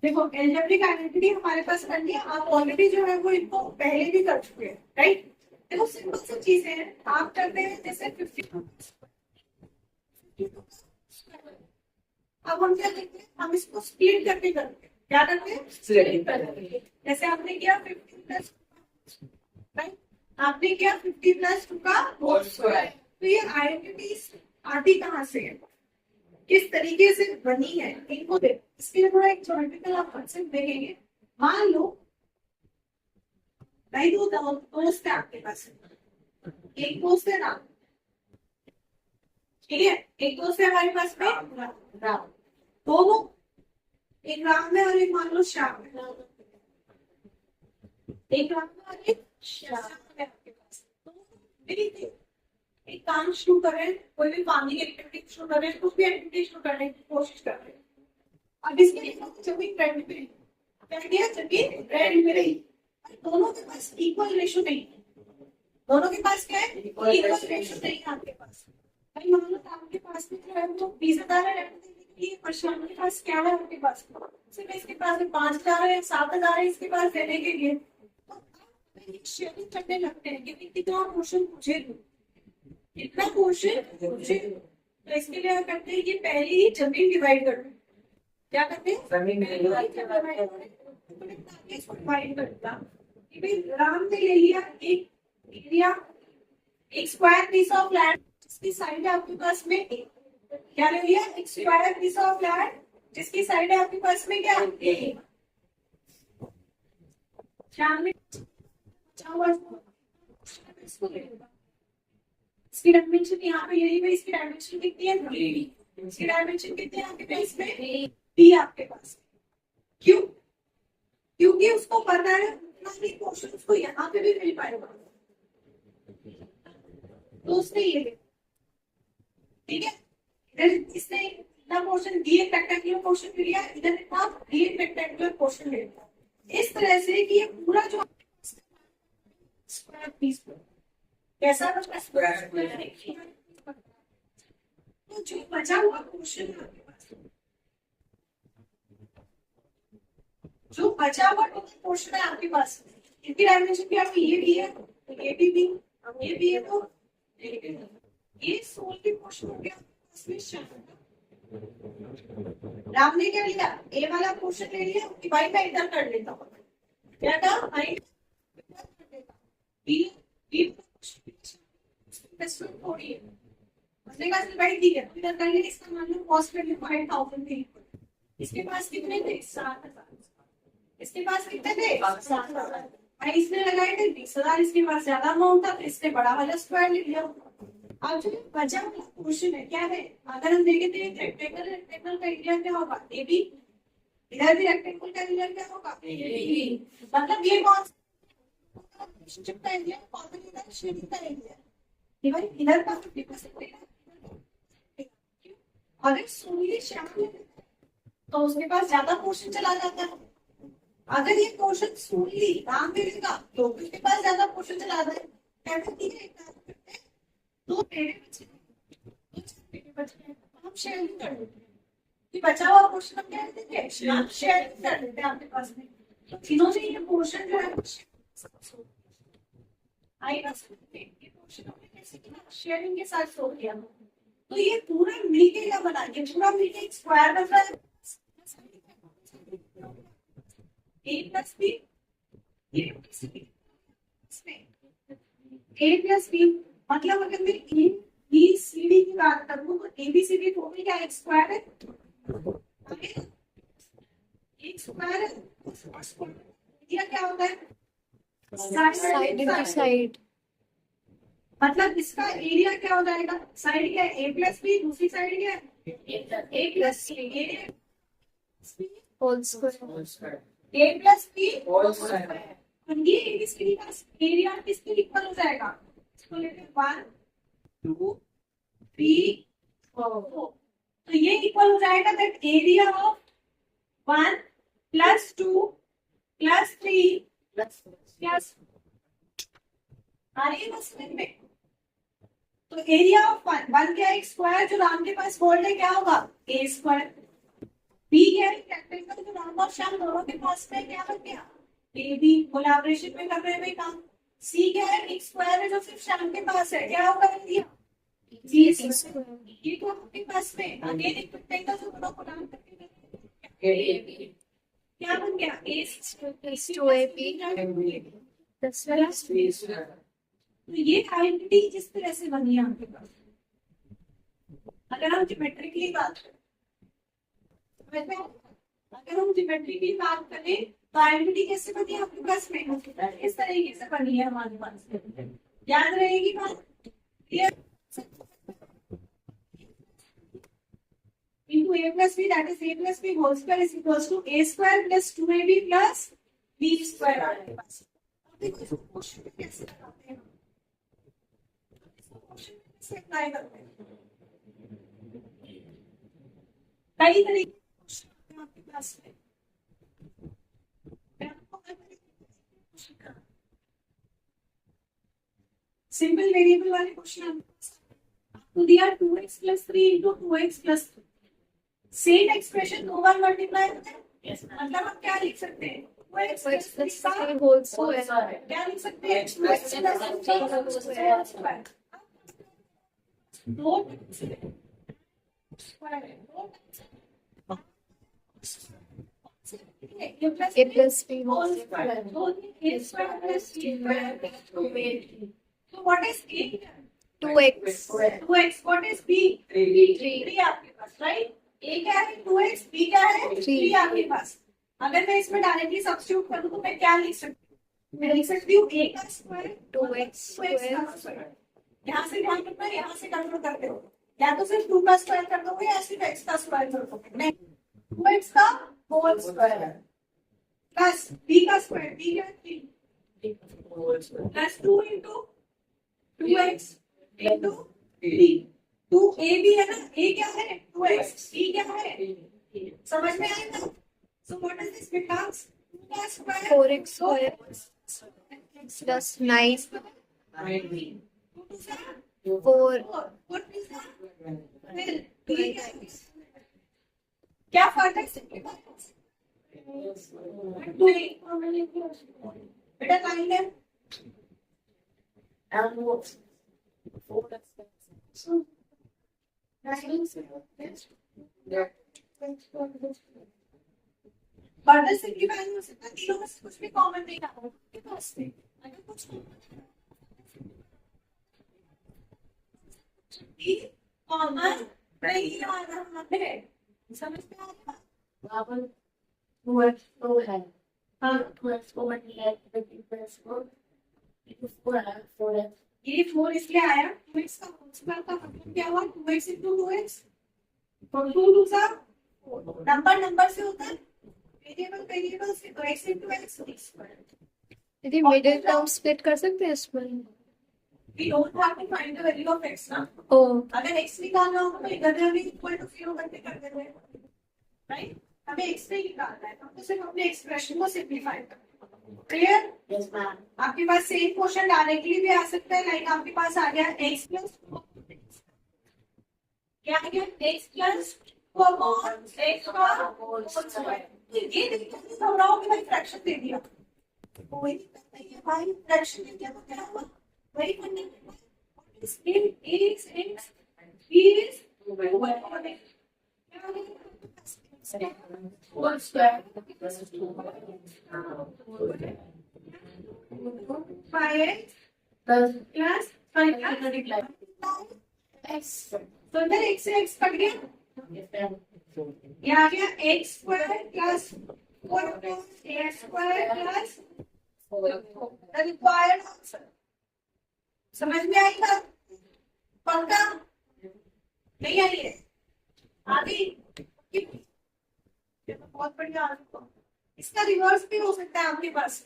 देखो algebraic identity हमारे पास करनी है, आप ऑलरेडी जो है वो इनको पहले भी कर चुके हैं, राइट। देखो सिंपल सी चीजें हैं, आप करते हैं जैसे 50। अब हम क्या करते हैं, हम इसको स्प्लिट करके करते हैं। क्या करते हैं? स्प्लिट करके। जैसे आपने किया 50 प्लस, राइट, आपने किया 50 प्लस 2 का होल स्क्वायर। तो ये आइडेंटिटी आती कहाँ से है, किस तरीके से बनी है, इनको इसके लिए थोड़ा एक ज्योमेट्रिकल आप कंसेप्ट देखेंगे। मान लो भाई दो दोस्त है आपके पास, एक दोस्त है राम, ठीक है, एक दोस्त है हमारे पास में राम, दोनों, एक राम है और एक मान लो श्याम है, एक राम है और एक श्याम है आपके पास। तो मिलके एक काम शुरू करें, कोई भी फार्मिंग एक्टिविटी शुरू करें, कुछ भी एक्टिविटी शुरू करने की कोशिश कर रहे हैं। अब इसके लिए जमीन ट्रेंड पे जमीन ट्रेंड में रही, दोनों के पास इक्वल रेशो नहीं है। दोनों के पास क्या है? इक्वल रेशो नहीं है आपके पास। भाई मान लो आपके पास में जो है वो 20,000 है रेंट देने के लिए, और श्याम के पास क्या है? आपके पास सिर्फ इसके पास 5,000 है, 7,000 है इसके पास देने के लिए। तो शेयरिंग करने लगते हैं कि कितना पोर्शन मुझे दो, इतना पोर्शन मुझे दो। तो इसके लिए क्या करते हैं, ये पहले ही जमीन डिवाइड कर दो। क्या करते हैं? जमीन डिवाइड करता। राम ने ले लिया एक एरिया, एक स्क्वायर पीस ऑफ लैंड जिसकी साइड है आपके पास में, क्या ले लिया? एक स्क्वायर पीस ऑफ लैंड जिसकी साइड है आपके पास में क्या? श्याम ने इसकी डायमेंशन यहाँ पे यही है, इसकी डायमेंशन कितनी है? 3। इसकी डायमेंशन कितनी है आपके पास में? 3 आपके पास। क्यों? क्योंकि उसको पता है उतना ही पोर्शन उसको यहाँ पे भी मिल पाएगा, तो उसने ये, ठीक है, इधर इसने इतना पोर्शन डी एक रेक्टेंगुलर पोर्शन लिया, इधर इतना डी एक रेक्टेंगुलर पोर्शन लिया, इस तरह से कि ये पूरा जो स्क्वायर पीस कैसा बचा? स्क्वायर। तो जो बचा हुआ पोर्शन है आपके पास, जो बचा हुआ पोर्शन है आपके पास, इनकी डायमेंशन भी आपकी ये भी है, तो ये भी ये भी है, तो ये सोल की पोर्शन हो गया। राम ने क्या लिया? ए वाला पोर्शन ले लिया, डिवाइड बाय इधर कर लेता हूँ, क्या था? आई बी बी थोड़ी है, उसने कहा डिवाइड दी है, इधर कर लिया, इसका मान लो कॉस्ट में 5,000 थे, इसके पास कितने थे? 7,000। इसके पास कितने थे? 7,000। इसने लगाए थे 20,000, इसके पास ज्यादा अमाउंट था तो इसने बड़ा वाला स्क्वायर ले लिया। अब जो बचा हुआ पोर्शन है क्या है? अगर हम देखें तो रेक्टेंगल का एरिया क्या होगा? A B. इधर भी रेक्टेंगल का एरिया क्या होगा? A B. मतलब ये कौन सा रिलेशनशिप का एरिया? कॉम्बिनेशन शेडिंग का एरिया। डिवाइड इधर का 50% अगर सोली श्याम तो उसके पास ज्यादा पोर्शन चला जाता है। अगर ये पोर्शन सोली राम मिलेगा तो उसके पास ज्यादा पोर्शन चला जाता है। तो हम शेयरिंग कर देते हैं कि बचा हुआ पोर्शन हम क्या देंगे? शेयरिंग कर देते हैं आपके पास में। तो तीनों से ये पोर्शन जो है आएगा, ये पोर्शन हमने कैसे किया? शेयरिंग के साथ सोल्व किया। तो ये पूरा मिलके क्या बना? ये पूरा मिलके एक स्क्वायर बन रहा है, A plus B, A plus B. मतलब अगर मैं ए बी सी डी की बात करूं तो A B C D total क्या एक स्क्वायर है, एक स्क्वायर है। ये क्या होता है? Side to side. मतलब इसका एरिया क्या हो जाएगा? साइड क्या है? ए प्लस बी, दूसरी साइड क्या है? A plus C whole square. A plus B whole square. ये एबीसीडी का एरिया किसके इक्वल हो जाएगा? इसको लेते हैं 1 2 3 4। तो ये इक्वल हो जाएगा that area of 1 plus 2 plus 3 plus अरे बस में। तो एरिया ऑफ 1 क्या? एक स्क्वायर जो राम के पास बोल्ड है क्या होगा? ए स्क्वायर। बी क्या है, रेक्टेंगल जो राम और श्याम दोनों के पास में क्या बन गया, ए बी, कोलैबोरेशन में कर रहे हैं भाई काम। सी क्या है, एक स्क्वायर है जो सिर्फ श्याम के पास है, क्या होगा कर दिया, ये तो आपके पास में अगेन एक रेक्टेंगल जो दोनों कोलैब करके क्या बन गया, ए टू ए बी। तो ये आइडेंटिटी जिस तरह से बनी है आपके पास, अगर हम ज्योमेट्रिकली बात करें, अगर हम ज्योमेट्रिकली बात करें तो आइडेंटिटी कैसे बनी है आपके पास में, इस तरीके से बनी है हमारे पास, याद रहेगी बात, into a plus b, that is a plus b whole square is equals to a square plus 2ab plus b square आपके पास। अब देखो इसको क्वेश्चन में कैसे लगाते हैं, इसको क्वेश्चन में कैसे अप्लाई करते हैं, कई तरीके के क्वेश्चन आते हैं आपके पास में। सिंपल वेरिएबल वाले क्वेश्चन आपको दिया 2x plus 3 into 2x plus 3, same expression over multiply होता है, मतलब हम क्या लिख सकते हैं, 2x plus 3 का होल स्क्वायर, क्या लिख सकते हैं, 2x plus 3 का होल स्क्वायर, दो a plus b whole square, so a square plus b square plus 2ab, so what is a, 2x, 2x, what is b, 3 आपके पास, राइट, a क्या है 2x, b क्या है 3 आपके पास। अगर मैं इसमें डायरेक्टली सब्स्टिट्यूट करूं तो मैं क्या लिख सकती हूँ, मैं लिख सकती हूँ a का स्क्वायर 2x स्क्वायर, यहाँ से ध्यान रखना, यहाँ से कंट्रोल करते हो, या तो सिर्फ 2 का स्क्वायर कर दोगे या सिर्फ x का स्क्वायर कर दोगे, नहीं 2x का होल स्क्वायर प्लस b का स्क्वायर, b क्या है 3 plus 2 into 2x into b, 2ab है ना, a क्या है 2x, b क्या है, समझ में आएगा, so what does this becomes, 2 का स्क्वायर 4x स्क्वायर प्लस 9 क्या फर्क है बेटा, लाइन है बर्डन सिंप्लीफाई हो सकता है, तीनों में से कुछ भी कॉमन नहीं आ रहा आपके पास से, अगर कुछ कॉमन नहीं आ रहा है, समझ में आ रहा है, वो है हाँ, ये 4 इसलिए आया, 2x का होल स्क्वायर का मतलब क्या हुआ, 2x into 2x, तो 2 2 सा नंबर से होता है, वेरिएबल से, तो x into x स्क्वायर। यदि मिडिल टर्म स्प्लिट कर सकते हैं इसमें, we don't have to find the value of x ना, अगर x निकालना हो तो इधर भी इक्वल टू 0 करके कर देते हैं, राइट, हमें x नहीं निकालना है, तो सिर्फ अपने एक्सप्रेशन को सिंप्लीफाई करना है, क्लियर, यस मैम। आपके पास सेम क्वेश्चन डायरेक्टली भी आ सकता है, लाइक आपके पास आ गया x प्लस क्या आ गया, x प्लस x का होल स्क्वायर, ये देखिए घबराओ कि भाई फ्रैक्शन दे दिया, कोई दिक्कत नहीं है भाई, फ्रैक्शन दे दिया तो क्या हुआ, वही fundamental, what is x x b is whole square 5x plus 5 x, तो इधर x से x कट गया, ये आ गया x square plus 4a square plus the required answer, समझ में आएगा, पक्का नहीं आई है, आगे बहुत बढ़िया, इसका रिवर्स भी हो सकता है आपके पास,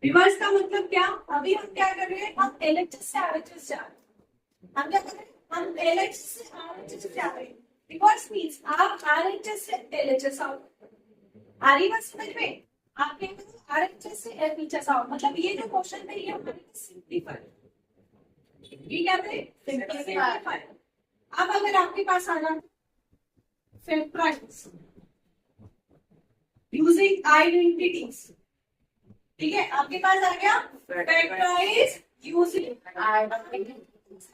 रिवर्स का मतलब क्या, अभी हम क्या कर रहे हैं, हम LHS से RHS जा रहे हैं, हम क्या कर रहे हैं, हम LHS से RHS जा रहे हैं, रिवर्स मींस आप RHS से LHS आओ, आ रही बात समझ में, आप RHS से LHS आओ, मतलब ये जो क्वेश्चन है ये हमारे सिंपलीफाई, ये क्या है सिंपलीफाई। अब अगर आपके पास आना factorize using identities. ठीक है, आपके पास आ गया factorize using identities.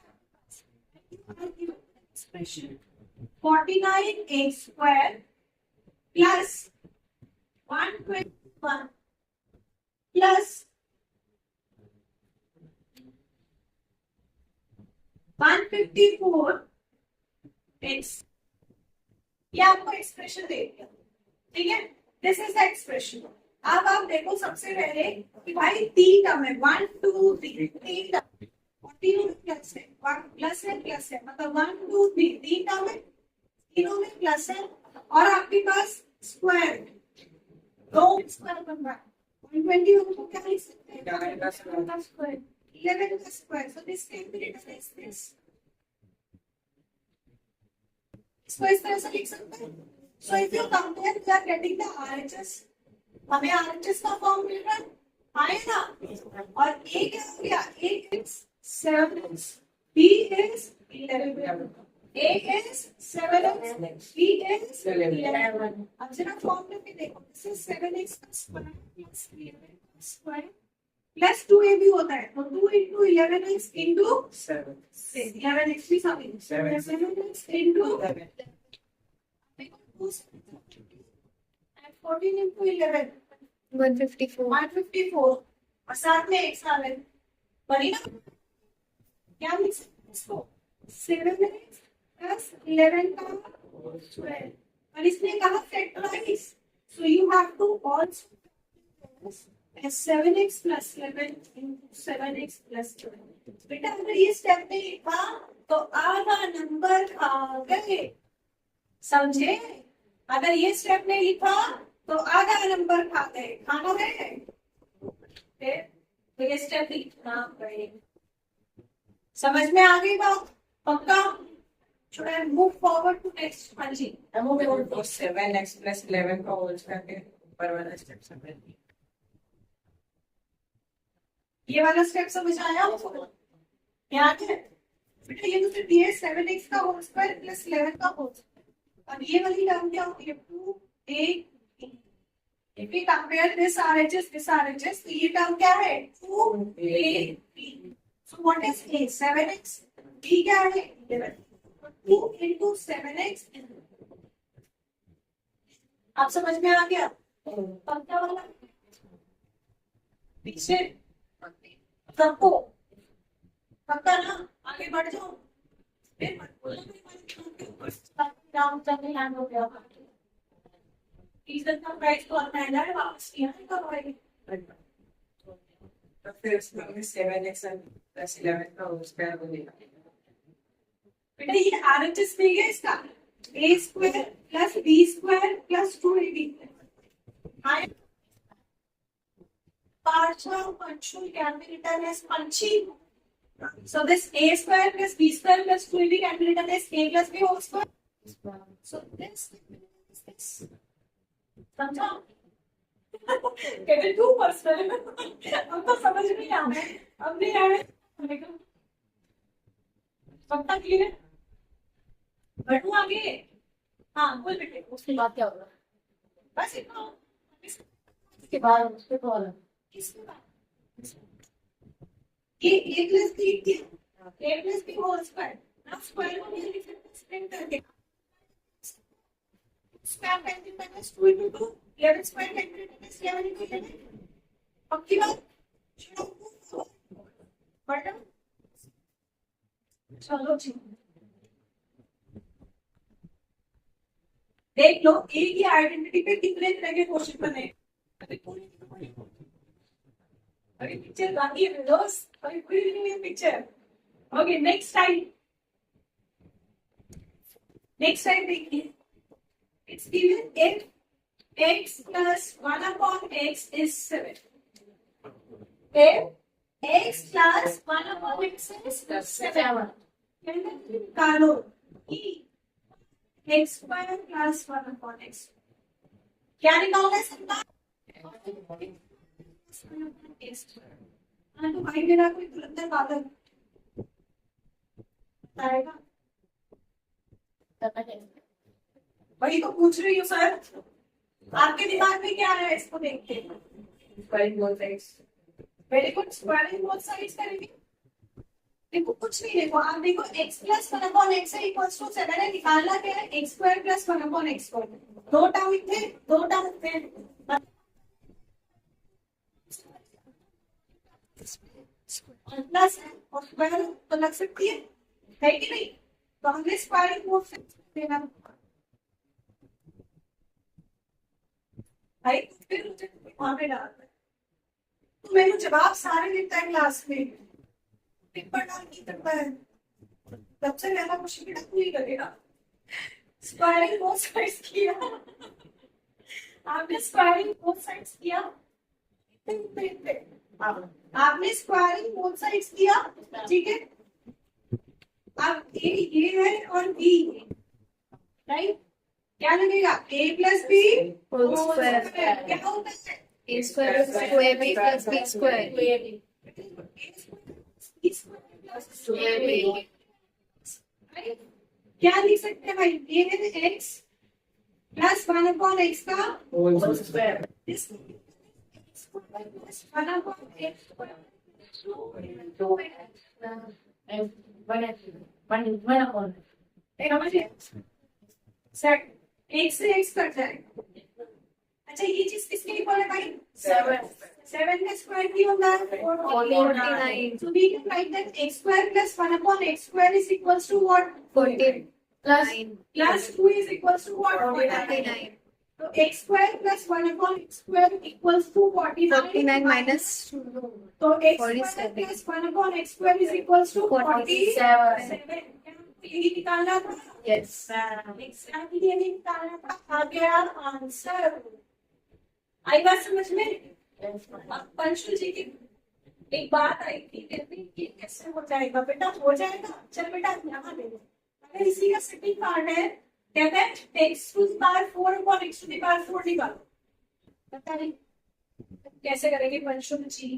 Expression 49x square plus 121 plus 154 x, ये आपको एक्सप्रेशन दे दिया, ठीक है. This is the expression. अब आप देखो सबसे पहले कि भाई तीन टर्म है, 1 2 3, तीन टर्म, और तीनों में प्लस है, प्लस है, मतलब 1 2 3 तीन टर्म है, तीनों में प्लस है, और आपके पास स्क्वायर, दो स्क्वायर बन रहा है. 121 को क्या लिख सकते हैं? 11 का स्क्वायर, 11 का square. So this can be written as this. इसको इस तरह से लिख सकते हैं. So if you compare we are getting the RHS, हमें आरएचएस का फॉर्म मिल रहा है, आएगा. और ए क्या हो गया? A is 7x, B is 11, A is 7x, B is 11. अब जरा फॉर्म में देखो, दिस इज 7x का स्क्वायर प्लस 11 का स्क्वायर प्लस 2a भी होता है, तो 2 into 11x into 7, 11x भी समझ, 7x into 11, and 14 into 11, 154, और साथ में x आ गए, बनी ना. क्या लिख सकते हैं इसको? 7x plus 11 का स्क्वायर, और इसने कहा factorize, so you have to also as 7x plus 11 into 7x plus 12. बेटा अगर ये स्टेप में लिखा तो आधा नंबर आ गए, समझे? अगर ये स्टेप में लिखा तो आधा नंबर खा गए, खाना गए, तो ये स्टेप लिखना गए. समझ में आ गई बात? पक्का? Should I move forward to next? हाँ जी. I'm moving on to 7x plus 11 का होल करके ऊपर वाला स्टेप समझ. ये वाला स्टेप समझ आया आपको? याद है बेटा? ये तो दिया है 7x का होल स्क्वायर प्लस 11 का होल स्क्वायर. अब ये वाली टर्म क्या होती है? 2a. If we compare this RHS, तो ये टर्म क्या है? 2ab. So what is a? 7x. b क्या है? 11. 2 into 7x. आप समझ में आ गया? पक्का वाला पीछे सबको पक्का ना, आगे बढ़ जाओ. फिर मत बोलो लैंड हो गया. इज्जत का प्राइस तो महंगा है, वापस किया नहीं करवाएगी. तो फिर उसमें 7x plus 11 का होल स्क्वायर बनेगा. बेटा ये आरएचएस मिल गया इसका, a square plus b square plus 2ab. Partial punctual can be written as punchy. So this a square plus b square plus 2ab can be written as a plus b whole square. So this is this. समझा? कहते too personal. अब तो समझ नहीं आ रहा है, अब नहीं आ रहा है. पक्का क्लियर है? बढ़ू आगे. हाँ बोल बेटे. उसके बाद क्या होगा? बस इतना. उसके बाद उसके बाद किसके बाद? ये a plus b क्या? a plus b whole square. ना स्क्वायर को नहीं लिख सकते स्प्लिट करके. Square can be written as 2 into 2. 11 square can be written as 11 into 11. पक्की बात? बटन. चलो जी. देख लो a की आइडेंटिटी पे कितने तरह के क्वेश्चन बने. अरे पिक्चर बाकी है दोस्त, अभी पूरी नहीं है पिक्चर. ओके नेक्स्ट टाइम देखिए. It's given if x plus 1 upon x is 7. If x plus 1 upon x is 7. Then निकालो कि x square plus 1 upon x. क्या निकालना है सबका? तो भाई मेरा कोई तुरंत बादल आएगा. वही तो पूछ रही हूँ सर, आपके दिमाग में क्या है इसको देख के? Squaring both sides. Very good, squaring both sides करेंगे। देखो कुछ नहीं, देखो आप देखो x plus one upon x है इक्वल्स टू 7 है, निकालना क्या है x square plus one upon x square. दो टर्म थे, दो टर्म थे, प्लस है और स्क्वायर तो लग सकती है कि नहीं? तो हमने स्क्वायरिंग बोथ साइड्स देना भाई, फिर मुझे वहां पे डालना है तो मैंने जवाब सारे देता है क्लास में, पेपर डाल नहीं करता है, सबसे पहला क्वेश्चन बेटा तू ही करेगा। स्क्वायरिंग बोथ साइड्स किया, आपने स्क्वायरिंग बोथ साइड्स किया, आपने स्क्वायरिंग बोथ साइड्स किया, ठीक है। अब ये है और बी, राइट? क्या लगेगा a plus B whole square क्या होता है? a square square b plus b square क्या लिख सकते हैं भाई? ये है x plus one upon x का Whole square. One upon x set एक से एक्स कट जाएगा। अच्छा ये चीज किसके इक्वल है भाई? 7 का स्क्वायर की होता है 49 so we can write that x square plus 1 upon x square is equals to what? 14 plus 2 is equals to what? 49 so x square plus 1 upon x square equals to 49 minus so x square 47 plus 1 upon x square is equals to 47 यही निकालना था। yes exactly यही निकालना था। आ गया answer. आई बात समझ में? अब पंशु जी की एक बात आई थी, कहती ये कैसे हो जाएगा बेटा? हो जाएगा, चल बेटा यहाँ दे दो। अगर इसी का सेकंड पार्ट है, कहता है x to the power 4 upon x to the power 4 निकालो। पता नहीं कैसे करेंगे पंशु जी?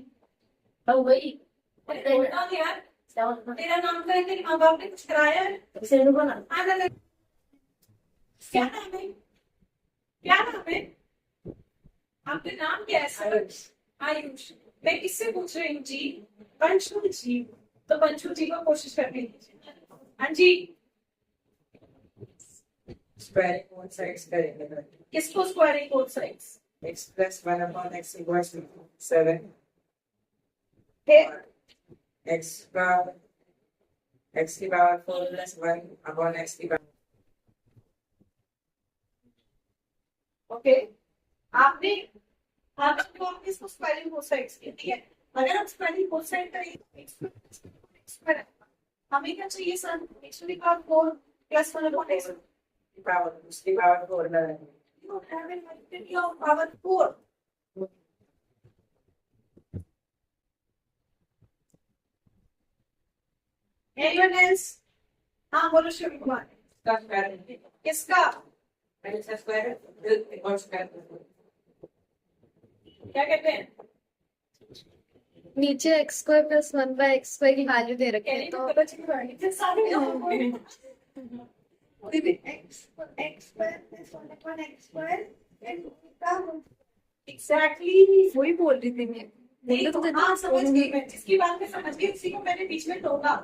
वही बोलता हूँ यार, तेरा नाम करें, तेरे माँ बाप ने कुछ कराया है? क्या नाम है? क्या नाम है? आपका नाम क्या है सर? आयुष। मैं किससे पूछ रही हूँ जी? पंशु जी। तो पंशु जी को कोशिश करनी है। हाँ जी, Squaring both sides करेंगे तो किसको squaring both sides? x plus 1 upon x equals to 7 फिर x power x की power 4 plus 1 upon x की power ओके, आपने आपने इसको स्क्वायरिंग बोथ साइड्स किया, ठीक है। अगर हम स्क्वायरिंग बोथ साइड करेंगे तो x स्क्वायर हमें क्या चाहिए sir? x to the power 4 plus 1 upon x की power उसकी power 4 लगाएंगे। you have an infinity of power 4. Anyone else? हाँ बोलो शिव कुमार। इसका square किसका? पहले इसका square है फिर और square क्या कहते हैं? नीचे x square plus 1 by x square की वैल्यू दे रखी है तो एग्जैक्टली वही बोल रही थी मैं हाँ समझ गई मैं, जिसकी बात मैं समझ गई उसी को मैंने बीच में टोका।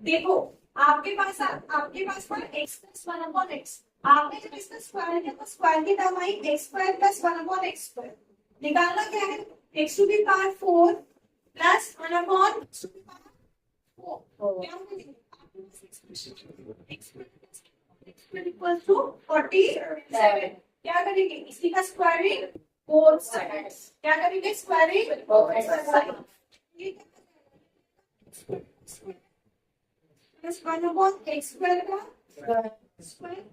देखो आपके पास था x प्लस 1 अपॉन x, आपने जब इसका स्क्वायर किया तो स्क्वायर की टर्म आई x square plus 1 upon x square. निकालना क्या है? x to the power 4 plus 1 upon x to the power 4 क्या होगा? Equals to 47। क्या करेंगे? इसी का स्क्वायरिंग बोथ साइड्स। क्या करेंगे? Squaring both sides. Plus 1 upon x square का स्क्वायर,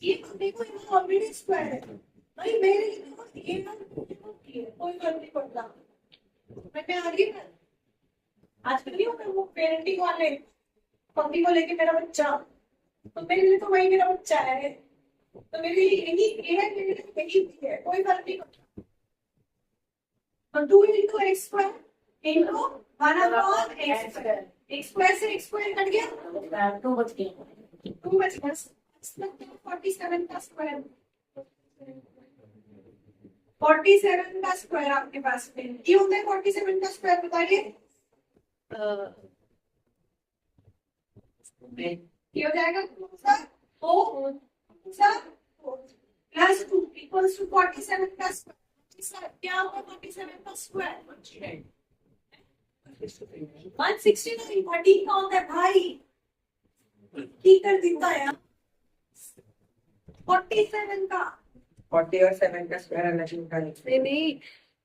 ये देखो ये ऑलरेडी स्क्वायर है भाई, मेरे लिए ये ना कोई फर्क नहीं पड़ता। मैं आ रही हूँ आजकल नहीं होता वो पेरेंटिंग वाले पप्पी को लेके मेरा बच्चा, तो मेरे लिए तो वही मेरा बच्चा है, तो मेरे लिए यही ये है, मेरे लिए यही है, कोई फर्क नहीं पड़ता। और 2 into x square into 1 upon x square, x square से x square कट गया, 2 बच गया। 47 का स्क्वायर 47 का स्क्वायर आपके पास में ये होता है 47 का स्क्वायर बताइए ये हो जाएगा प्लस 2 इक्वल्स टू 47 का स्क्वायर क्या होगा 47 का स्क्वायर 169 13 का होता है भाई ठीक कर देता है 47 का 40 और 7 का स्क्वायर अलग निकालेंगे। नहीं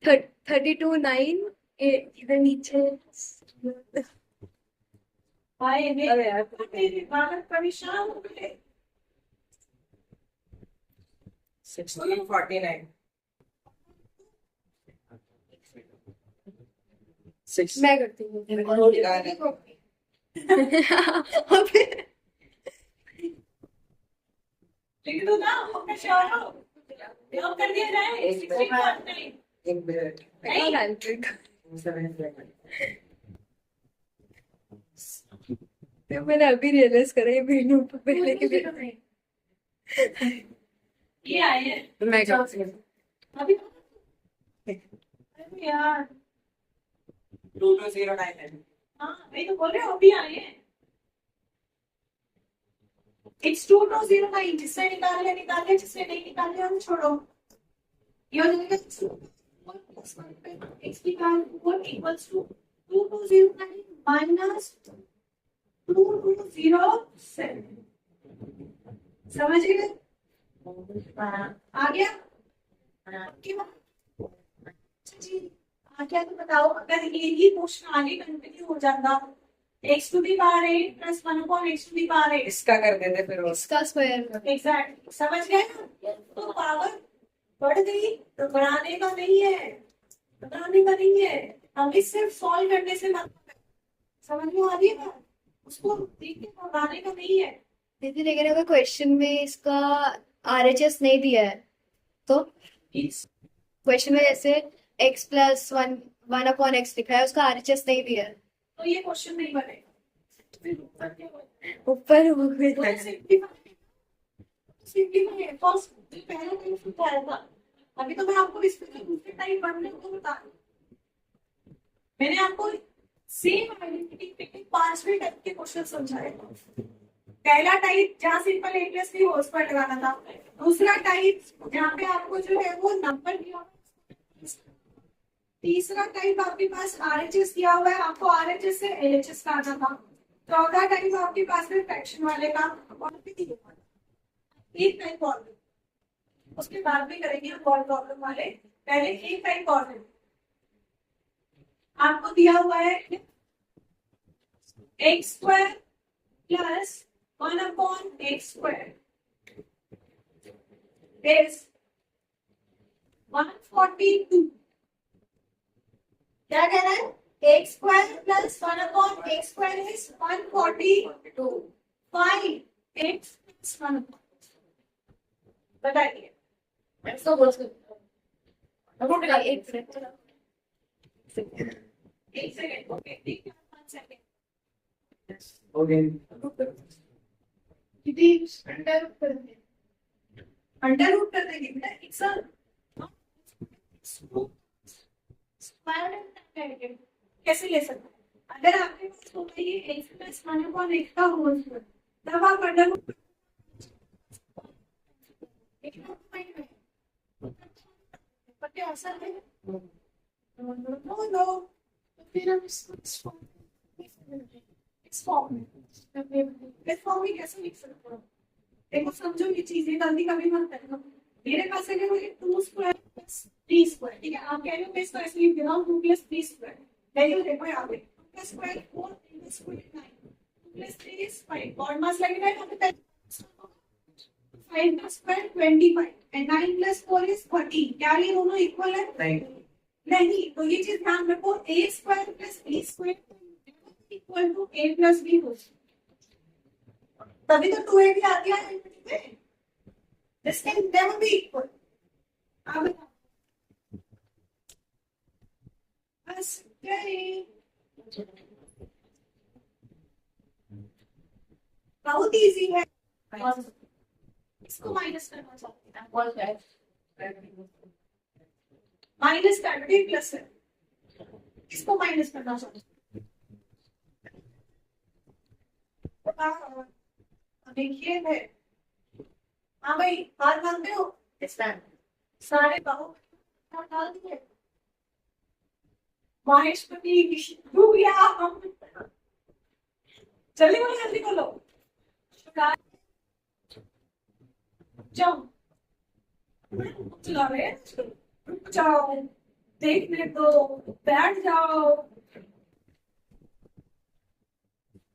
32 9 इधर नीचे भाई अरे यार मेरे बालक परेशान हो गए 1649 6 मैं करती हूँ अबे लिख दो ना अपने शहर हो हम कर दिया जाए एक मिनट तो मैंने अभी रियलाइज करा ये वीडियो पहले के ये आए हैं मैं अभी अरे यार 2209 है। हाँ मैं तो बोल रही हूँ अभी आए हैं It's 2209 जिससे निकाल ले जिससे नहीं निकाल ले हम छोड़ो ये हो जाएगा 1 plus 1 पे x की वैल्यू 1 equals to 2209 minus 2207 समझ गए आ गया आपकी बात अच्छा जी आ गया तो बताओ अगर यही क्वेश्चन आगे कंटिन्यू हो जाता x to the power 8 plus 1 upon x to the power 8 इसका कर देते फिर वो इसका स्क्वायर एग्जैक्ट समझ गए ना तो पावर बढ़ गई तो बढ़ाने का नहीं है बढ़ाने का नहीं है हमें सिर्फ सॉल्व करने से मतलब है समझ में आ रही है बात उसको देख के बढ़ाने का नहीं है दीदी लेकिन अगर क्वेश्चन में इसका आरएचएस नहीं दिया है तो क्वेश्चन में जैसे x प्लस 1 अपॉन एक्स लिखा है उसका आरएचएस नहीं दिया है तो ये क्वेश्चन नहीं बनेगा फिर ऊपर क्या होगा? ऊपर हो गई तो सिंपलीफाई है फर्स्ट पहला टाइम सुधारा था अभी तो मैं आपको इस पे दूसरे टाइप बनने को बता रही हूँ मैंने आपको सेम आइडेंटिटी पे 5वें टाइप के क्वेश्चन समझाए पहला टाइप जहाँ सिंपल ए प्लस बी होल स्क्वायर लगाना था दूसरा टाइप जहाँ पे आपको जो है वो नंबर दिया तीसरा टाइप आपके पास आरएचएस दिया हुआ है आपको आरएचएस से एलएचएस का आना था चौथा टाइप आपके पास में फ्रैक्शन वाले का और भी दिया हुआ है। एक टाइप और उसके बाद में करेंगे हम और प्रॉब्लम वाले पहले एक टाइप और है आपको दिया हुआ है x square plus 1 upon x square is 142 क्या कह रहा है x square plus 1 upon x square is 142 5 x plus 1 बताइए एक सेकंड ओके ठीक है 1 सेकंड हो गई दीदी अंडर रूट कर देंगे बेटा इट्स अ कैसे ले सकते हैं अगर आपके पास होता है एक्स प्लस 1 अपॉन एक्स का होल स्क्वायर तब आप अंडर रूट पता ऐसा है नो तो फिर हम इस फॉर्म में कैसे लिख सकते हो देखो समझो ये चीजें जल्दी कभी मत करना मेरे पास है वो 2 स्क्वायर प्लस 3 स्क्वायर ठीक है आप कह रहे हो मैं इसको ऐसे लिख दे रहा हूँ 2 प्लस 3 स्क्वायर वैल्यू देखो यहाँ पे 2 plus square 4 3 square 9 2 plus 3 is 5 और मास लगेगा यहाँ पे 5 plus square 25 and 9 plus 4 is 30 क्या ये दोनों इक्वल है नहीं तो ये चीज ध्यान रखो a square plus b square equal to a plus b हो तभी तो 2a भी आ गया है this can never be equal अब बस यही बहुत इजी है इसको माइनस करना चाहते हैं, माइनस करके प्लस है, इसको माइनस करना चाहते हैं। देखिए है, हाँ भाई हार मानते हो, सारे बाहु डाल दिए, माहेश्वरी डूब गया हम, जल्दी बोलो जल्दी बोलो, जाओ चला रहे हैं, रुक जाओ, देखने दो, बैठ जाओ,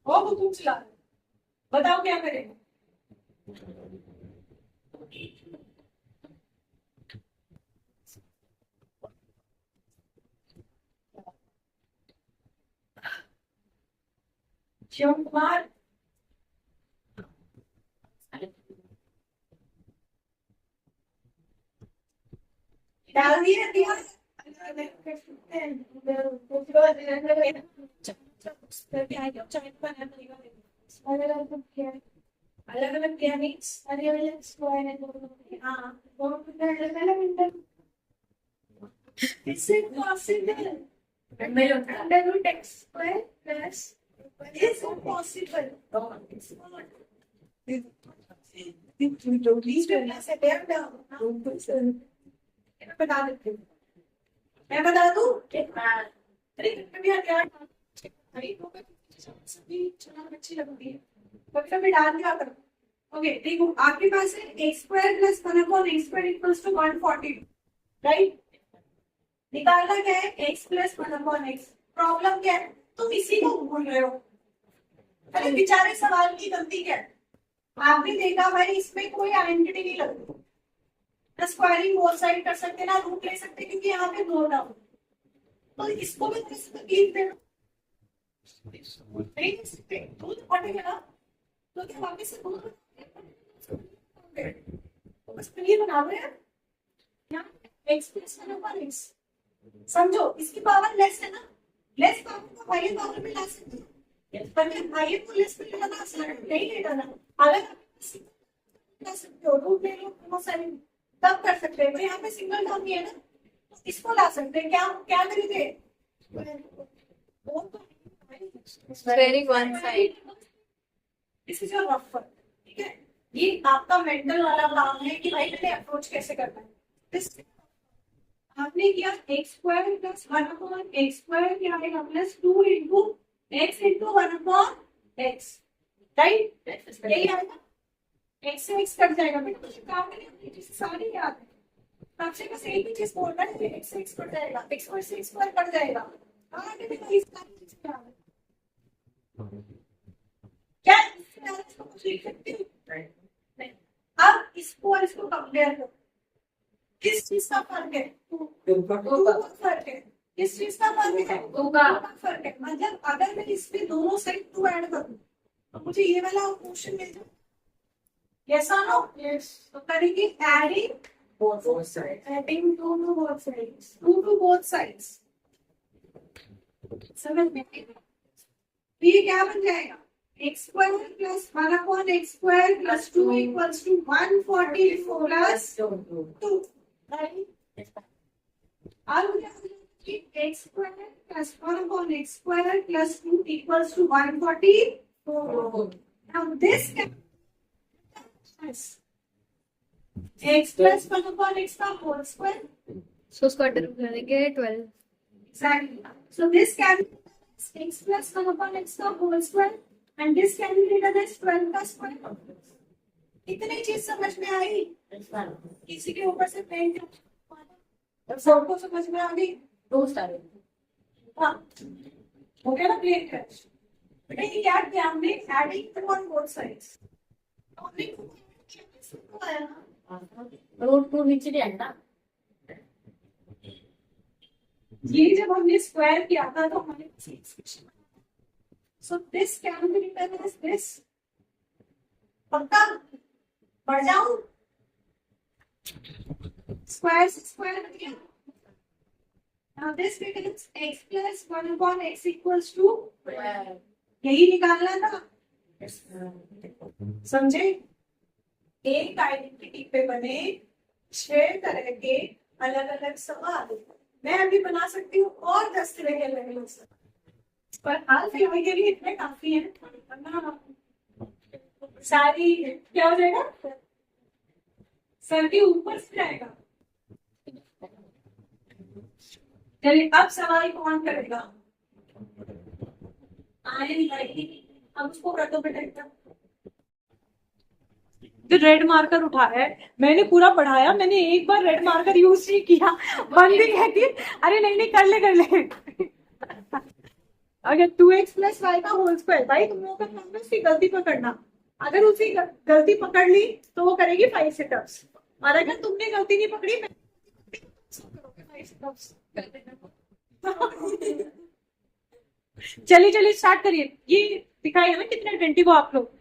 वो तुम चला रहे, बताओ क्या करें। शिव कुमार डाल दिया दिया अलग अलग क्या मीन्स अलग अलग स्क्वायर है, हाँ Is it possible? Under root x square plus is it possible? It's not. Please do not say down down. मैं बता देती हूँ, मैं बता दूँ अरे भी यार अरे तो सभी चला अच्छी लगती है, कभी कभी डाल दिया करो। ओके देखो आपके पास है x square plus 1/x square equals to 140, right. निकालना क्या है x प्लस 1/x, प्रॉब्लम क्या है तुम इसी को भूल रहे हो। अरे बेचारे सवाल की गलती क्या है, आपने देखा भाई इसमें कोई आइडेंटिटी नहीं लगती, ना स्क्वायरिंग बोथ साइड कर सकते ना रूट ले सकते क्योंकि यहाँ पे दो डाउन, तो इसको भी तकलीफ देना दूध पड़ेगा ना, तो क्या वापस से दूध बस पनीर बना रहे हैं यहाँ x प्लस 1/x, समझो इसकी पावर लेस है ना, लेस पावर को हायर पावर में ला सकते हो, पर हायर को लेस में लाना नहीं लेना ना, अगर ला सकते हो रूट ले लो बहुत सारे तब कर सकते हैं, यहाँ पे सिंगल टर्म है ना तो इसको ला सकते हैं, क्या क्या खरीदे very one side, this is your rough, ठीक है। ये आपका मेंटल वाला काम है कि भाई मैंने अप्रोच कैसे करना है। दिस आपने किया x square plus 1/x square क्या आएगा plus 2 into x into 1/x, right, यही आएगा, x से x कट जाएगा, बेटा कुछ काम नहीं है, सारी याद है, आपसे बस एक ही चीज बोलना है x से x कट जाएगा, x स्क्वायर से x स्क्वायर कट जाएगा, हाँ बेटा इस सारी चीज याद है क्या, इसको कुछ लिख सकते हो। अब इसको और इसको कंपेयर करो, किस चीज का फर्क है, फर्क है, किस चीज का फर्क है, फर्क है, मतलब अगर मैं इसमें दोनों साइड 2 ऐड करूं तो मुझे ये वाला क्वेश्चन मिल जाए, यस और नो, यस, तो करेंगे adding both sides, adding 2 to both sides, 2 to both sides, समझ में, तो ये क्या बन जाएगा x square plus 1/x square plus 2 equals to 144 plus 2, right. अब x square plus 1/x square plus 2 equals to 144, now this can x plus 1/x का whole square, सो उसको अंडर रूट करेंगे 12, exactly, so this can be x plus 1/x का whole square and this can be written as 12 का square. इतनी चीज समझ में आई, किसी के ऊपर से पेन सबको समझ में आ गई, 2 स्टार, हाँ हो गया ना प्लेन क्रश। बेटा ये क्या किया हमने, adding on both sides, root 2 नीचे नहीं आएगा, ये जब हमने स्क्वायर किया था तो हमारे पास so this can be written as this, पक्का बढ़ जाऊं, स्क्वायर से स्क्वायर बन गया, now this becomes x plus 1/x equals to 12, यही निकालना था, समझे, एक आइडेंटिटी पे बने 6 तरह के अलग अलग सवाल मैं अभी बना सकती हूँ और 10 तरह के अलग अलग सवाल, पर हाल फिलहाल के लिए इतने काफी है, वरना सारी क्या हो जाएगा, सर के ऊपर से जाएगा। चलिए अब सवाल कौन करेगा, अब उसको कर दो बेटा एकदम। जो रेड मार्कर उठाया है, मैंने पूरा पढ़ाया, मैंने एक बार रेड मार्कर यूज नहीं किया, बंद भी कहती अरे नहीं नहीं कर ले अगर 2x + y का होल स्क्वायर, भाई तुम लोगों का काम है उसकी गलती पकड़ना, अगर उसकी गलती पकड़ ली तो वो करेगी 5 सिटअप्स, और अगर तुमने गलती नहीं पकड़ी मैं 5 सिटअप्स कर देना। चलिए चलिए स्टार्ट करिए, ये दिखाइए ना कितने अटेंटिव हो आप लोग,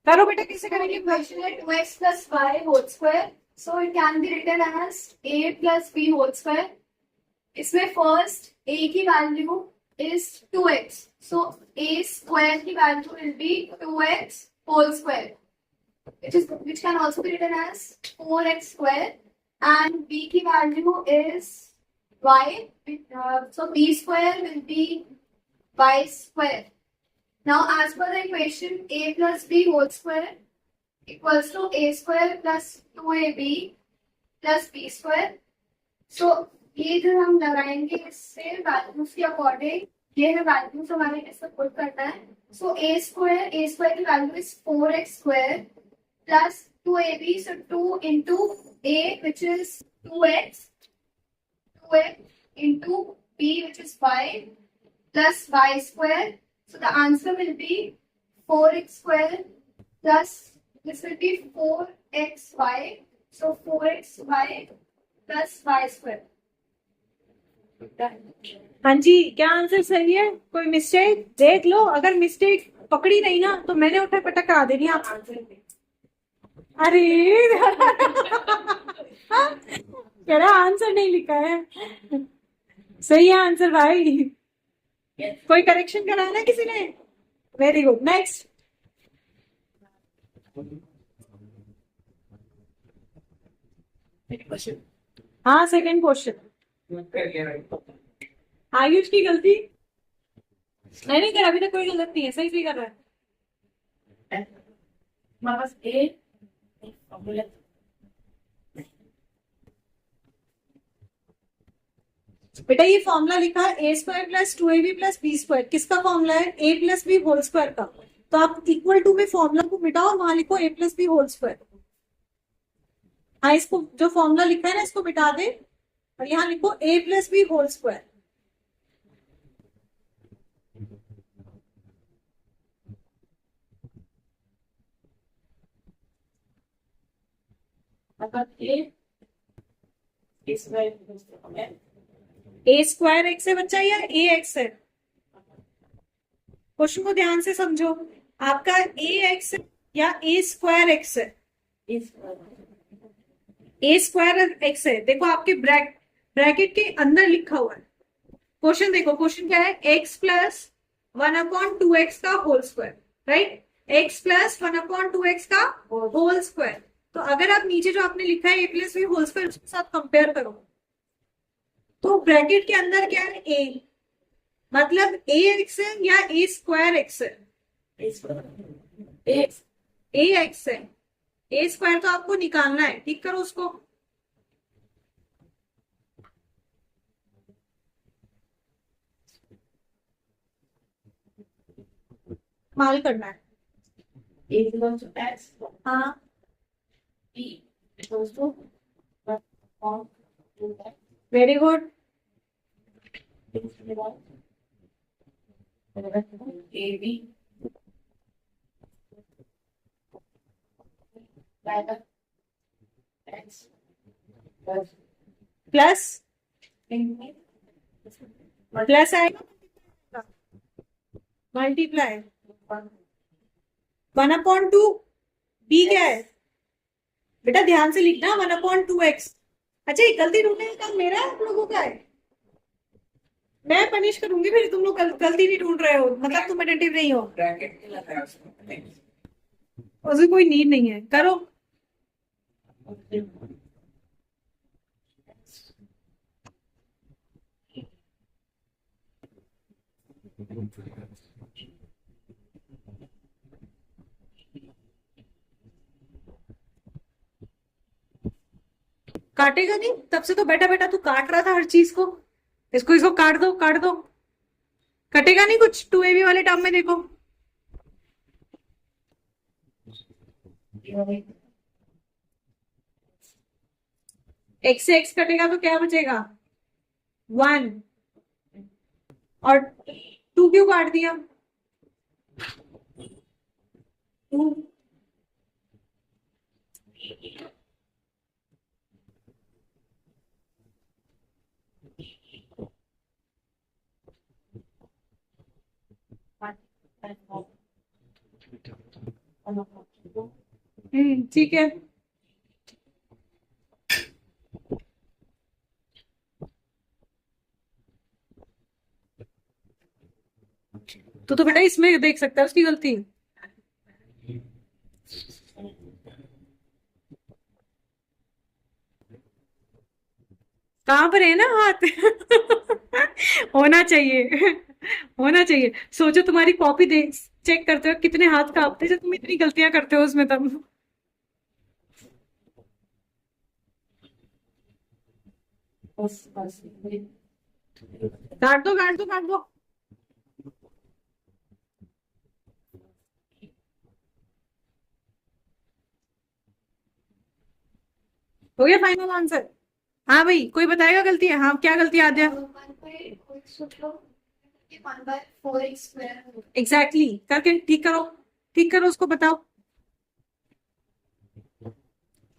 करो बेटा किससे करेंगे। Question है 2x + y whole square. So it can be written as a + b whole square. इसमें first a की value is 2x. So a square की value will be 2x whole square, which can also be written as 4x square. And b की value is y. So b square will be y square. Now, as per the equation, a + b whole square equals to a square + 2ab + b square. So, ये जो हम लगाएंगे इससे values के according, ये है values हमारे इसको पुट करना है। So, a square की value is 4x square + 2ab, so 2 into a which is 2x into b which is y plus y square. So the answer will be 4x square plus this will be 4xy. So 4xy plus y square. हाँ जी, क्या answer सही है, कोई mistake देख लो, अगर mistake पकड़ी नहीं ना तो मैंने उठा पटक करा देनी आप आंसर। अरे कह रहा आंसर नहीं लिखा है, सही है आंसर भाई, कोई करेक्शन कराना है किसी ने, वेरी गुड। नेक्स्ट, हाँ सेकंड क्वेश्चन, आयुष की गलती नहीं कर, अभी तक कोई गलत नहीं है, सही सही कर रहा है। बेटा ये फॉर्मूला लिखा है a² + 2ab + b स्क्वायर, किसका फॉर्मूला है, a + b होल स्क्वायर का, तो आप इक्वल टू में फॉर्मूला को मिटाओ और वहां लिखो a + b होल स्क्वायर। हाँ, इसको जो फॉर्मूला लिखा है ना इसको मिटा दे और यहाँ लिखो a + b whole square. a square x है बच्चा या a x है, क्वेश्चन को ध्यान से समझो, आपका a x या a स्क्वायर x है, a स्क्वायर x है, देखो आपके ब्रैकेट के अंदर लिखा हुआ है, क्वेश्चन देखो, क्वेश्चन क्या है, x + 1/2x का whole square, right, x + 1/2x का होल स्क्वायर। तो अगर आप नीचे जो आपने लिखा है a + b होल स्क्वायर उसके साथ कंपेयर करो, तो ब्रैकेट के अंदर क्या है, a, मतलब ax है या a स्क्वायर x है, ax है, a स्क्वायर तो आपको निकालना है, ठीक करो उसको, माल करना है, हाँ वेरी गुड। प्लस प्लस आएगा, मल्टीप्लाई 1/2, बी क्या है बेटा, ध्यान से लिखना, 1/2x। अच्छा, ये गलती ढूंढने का काम मेरा है आप लोगों का है, मैं पनिश करूंगी फिर तुम लोग गलती नहीं ढूंढ रहे हो, मतलब तुम अटेंटिव नहीं हो, ब्रैकेट नहीं लगाया उसमें, उसकी कोई नीड नहीं है, करो काटेगा नहीं, तब से तो बैठा बैठा तू काट रहा था हर चीज को। इसको इसको काट दो, काट दो। कटेगा नहीं कुछ 2ab वाले टर्म में, देखो। एक्स से एक्स कटेगा तो क्या बचेगा? 1। और 2 क्यों काट दिया? 2। ठीक है। तो बेटा इसमें देख सकता है उसकी गलती। कहाँ पर है ना हाथ? होना चाहिए, होना चाहिए। सोचो तुम्हारी कॉपी देख, चेक करते हो कितने हाथ कांपते हैं जब तुम इतनी गलतियां करते हो उसमें तब। काट दो, काट दो, काट दो। हो गया फाइनल आंसर? हाँ भाई, कोई बताएगा गलती है? हाँ, क्या गलती याद है? 1/4x²। एग्जैक्टली, करके ठीक करो, ठीक करो, उसको बताओ